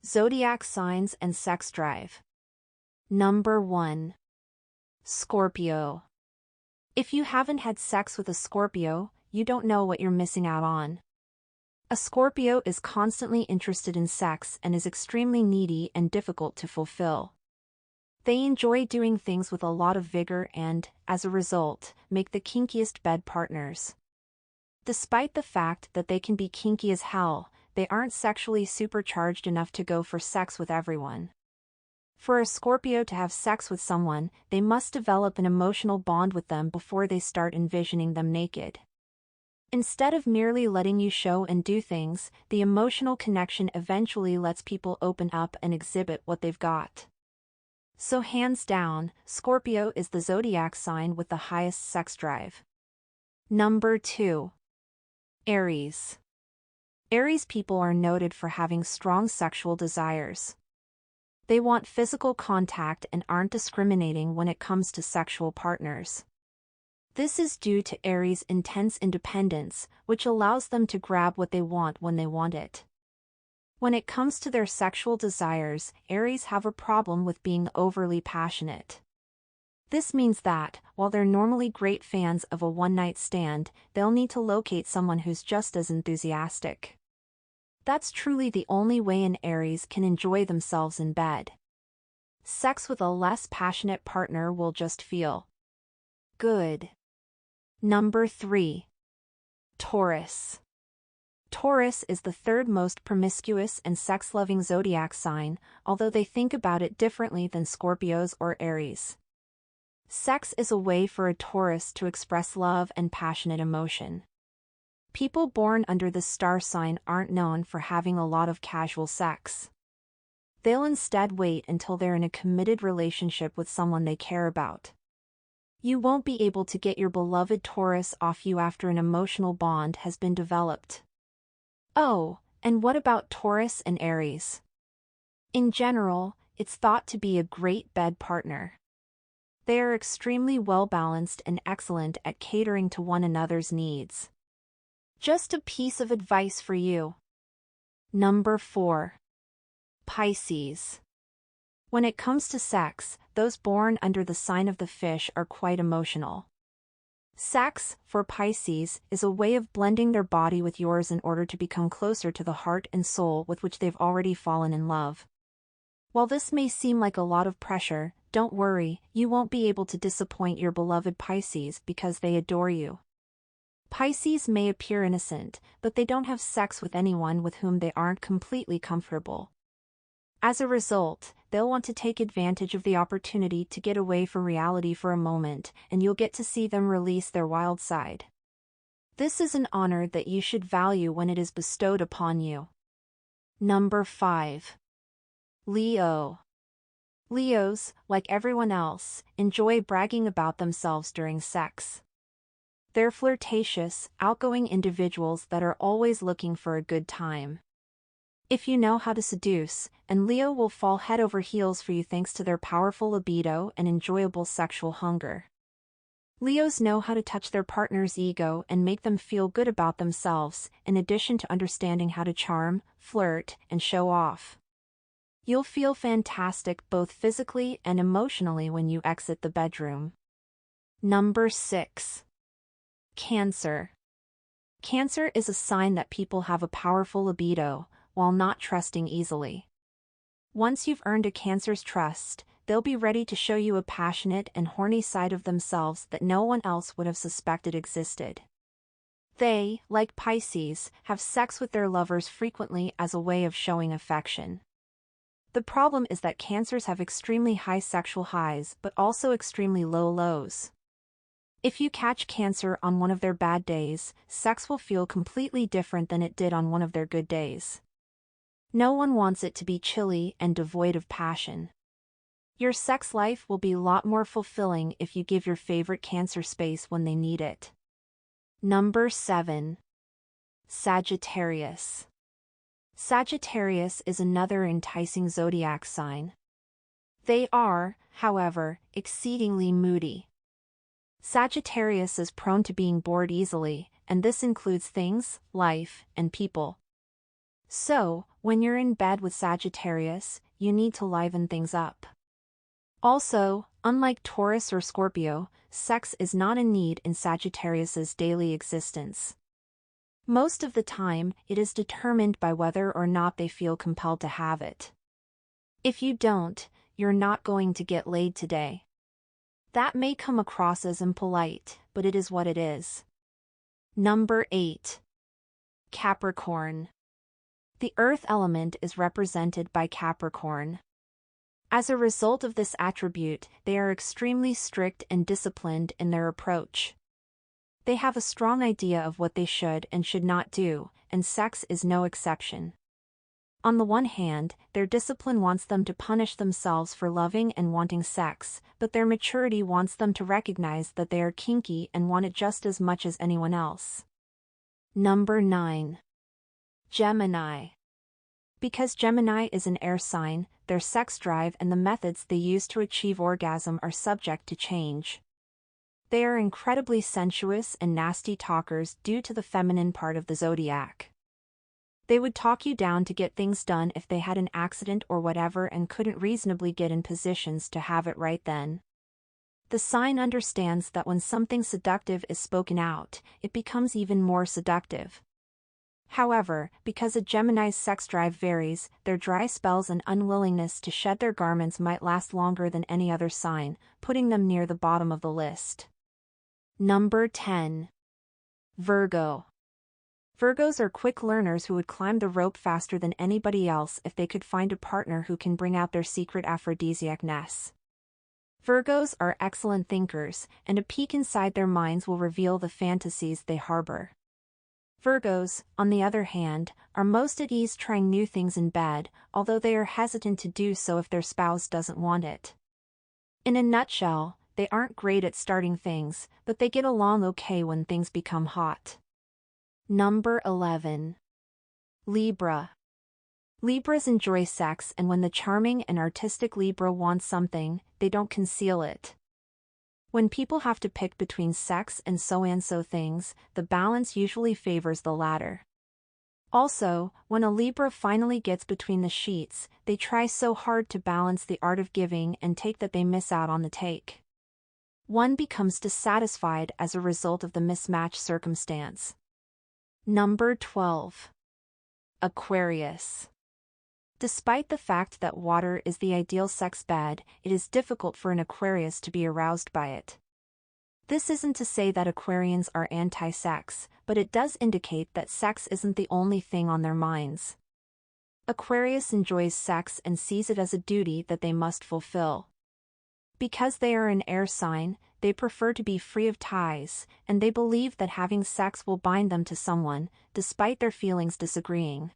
Zodiac signs and sex drive. Number 1. Scorpio. If you haven't had sex with a Scorpio, you don't know what you're missing out on. A Scorpio is constantly interested in sex and is extremely needy and difficult to fulfill. They enjoy doing things with a lot of vigor and, as a result, make the kinkiest bed partners. Despite the fact that they can be kinky as hell, they aren't sexually supercharged enough to go for sex with everyone. For a Scorpio to have sex with someone, they must develop an emotional bond with them before they start envisioning them naked. Instead of merely letting you show and do things, the emotional connection eventually lets people open up and exhibit what they've got. So hands down, Scorpio is the zodiac sign with the highest sex drive. Number 2. Aries. Aries people are noted for having strong sexual desires. They want physical contact and aren't discriminating when it comes to sexual partners. This is due to Aries' intense independence, which allows them to grab what they want when they want it. When it comes to their sexual desires, Aries have a problem with being overly passionate. This means that, while they're normally great fans of a one-night stand, they'll need to locate someone who's just as enthusiastic. That's truly the only way an Aries can enjoy themselves in bed. Sex with a less passionate partner will just feel good. Number 3. Taurus. Taurus is the third most promiscuous and sex-loving zodiac sign, although they think about it differently than Scorpios or Aries. Sex is a way for a Taurus to express love and passionate emotion. People born under this star sign aren't known for having a lot of casual sex. They'll instead wait until they're in a committed relationship with someone they care about. You won't be able to get your beloved Taurus off you after an emotional bond has been developed. Oh, and what about Taurus and Aries? In general, it's thought to be a great bed partner. They are extremely well-balanced and excellent at catering to one another's needs. Just a piece of advice for you. Number 4. Pisces. When it comes to sex, those born under the sign of the fish are quite emotional. Sex, for Pisces, is a way of blending their body with yours in order to become closer to the heart and soul with which they've already fallen in love. While this may seem like a lot of pressure, don't worry, you won't be able to disappoint your beloved Pisces because they adore you. Pisces may appear innocent, but they don't have sex with anyone with whom they aren't completely comfortable. As a result, they'll want to take advantage of the opportunity to get away from reality for a moment, and you'll get to see them release their wild side. This is an honor that you should value when it is bestowed upon you. Number 5. Leo. Leos, like everyone else, enjoy bragging about themselves during sex. They're flirtatious, outgoing individuals that are always looking for a good time. If you know how to seduce, and Leo will fall head over heels for you thanks to their powerful libido and enjoyable sexual hunger. Leos know how to touch their partner's ego and make them feel good about themselves, in addition to understanding how to charm, flirt, and show off. You'll feel fantastic both physically and emotionally when you exit the bedroom. Number 6. Cancer. Cancer is a sign that people have a powerful libido, while not trusting easily. Once you've earned a Cancer's trust, they'll be ready to show you a passionate and horny side of themselves that no one else would have suspected existed. They, like Pisces, have sex with their lovers frequently as a way of showing affection. The problem is that Cancers have extremely high sexual highs but also extremely low lows. If you catch Cancer on one of their bad days, sex will feel completely different than it did on one of their good days. No one wants it to be chilly and devoid of passion. Your sex life will be a lot more fulfilling if you give your favorite Cancer space when they need it. Number 7. Sagittarius. Sagittarius is another enticing zodiac sign. They are, however, exceedingly moody. Sagittarius is prone to being bored easily, and this includes things, life, and people. So, When you're in bed with Sagittarius, you need to liven things up. Also, unlike Taurus or Scorpio, sex is not a need in Sagittarius's daily existence. Most of the time, it is determined by whether or not they feel compelled to have it. If you don't, you're not going to get laid today. That may come across as impolite, but it is what it is. Number 8. Capricorn. The earth element is represented by Capricorn. As a result of this attribute, they are extremely strict and disciplined in their approach. They have a strong idea of what they should and should not do, and sex is no exception. On the one hand, their discipline wants them to punish themselves for loving and wanting sex, but their maturity wants them to recognize that they are kinky and want it just as much as anyone else. Number 9. Gemini. Because Gemini is an air sign, their sex drive and the methods they use to achieve orgasm are subject to change. They are incredibly sensuous and nasty talkers due to the feminine part of the zodiac. They would talk you down to get things done if they had an accident or whatever and couldn't reasonably get in positions to have it right then. The sign understands that when something seductive is spoken out, it becomes even more seductive. However, because a Gemini's sex drive varies, their dry spells and unwillingness to shed their garments might last longer than any other sign, putting them near the bottom of the list. Number 10. Virgo. Virgos are quick learners who would climb the rope faster than anybody else if they could find a partner who can bring out their secret aphrodisiacness. Virgos are excellent thinkers, and a peek inside their minds will reveal the fantasies they harbor. Virgos, on the other hand, are most at ease trying new things in bed, although they are hesitant to do so if their spouse doesn't want it. In a nutshell, they aren't great at starting things, but they get along okay when things become hot. Number 11. Libra. Libras enjoy sex, and when the charming and artistic Libra wants something, they don't conceal it. When people have to pick between sex and so things, the balance usually favors the latter. Also, when a Libra finally gets between the sheets, they try so hard to balance the art of giving and take that they miss out on the take. One becomes dissatisfied as a result of the mismatched circumstance. Number 12. Aquarius. Despite the fact that water is the ideal sex bed, it is difficult for an Aquarius to be aroused by it. This isn't to say that Aquarians are anti-sex, but it does indicate that sex isn't the only thing on their minds. Aquarius enjoys sex and sees it as a duty that they must fulfill. Because they are an air sign, they prefer to be free of ties, and they believe that having sex will bind them to someone, despite their feelings disagreeing.